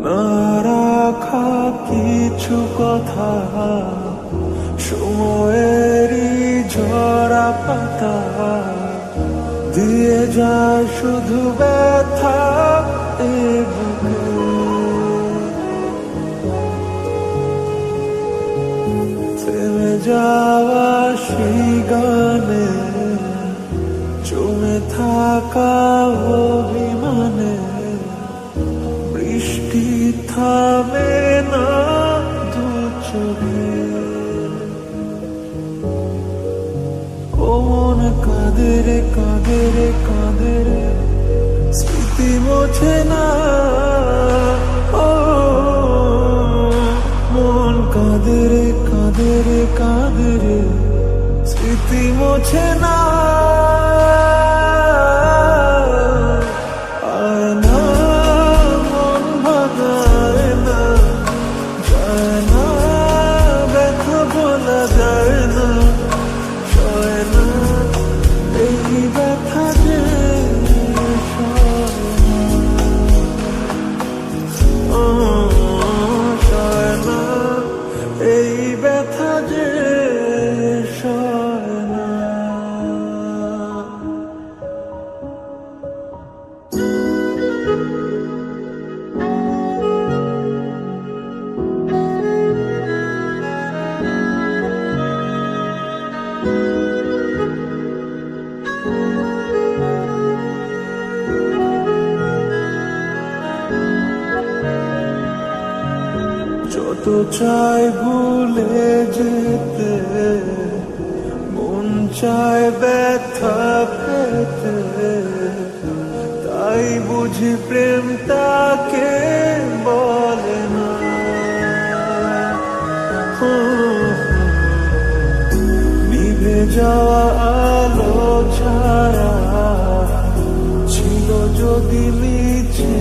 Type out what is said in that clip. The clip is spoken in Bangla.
না রাখা কিছু কথা, সময়েরই ঝরা পাতা দিয়ে যায় শুধু ব্যথা এ বুকে। থেমে যাওয়া সেই গানে, জমে থাকা অভিমানে, বৃষ্টি থামে না দু চোখে। কোন কাঁদে রে কাঁদে রে কাঁদে রে, স্মৃতি মোছে না। ও মন কাঁদে রে কাঁদে রে কাঁদে রে, স্মৃতি মোছে না। আয় না মন ভাঙায় না, যায় না ব্যথা বলা যায় না, সয় না এই ব্যথা যে সয় না, এই ব্যথা যে সয় না। যত চাই ভুলে যেতে, মন চায় ব্যথা পেতে, তাই বুঝি প্রেম তাকে বলে না। নিভে যাওয়া আলো ছায়া ছিল যদি মিছে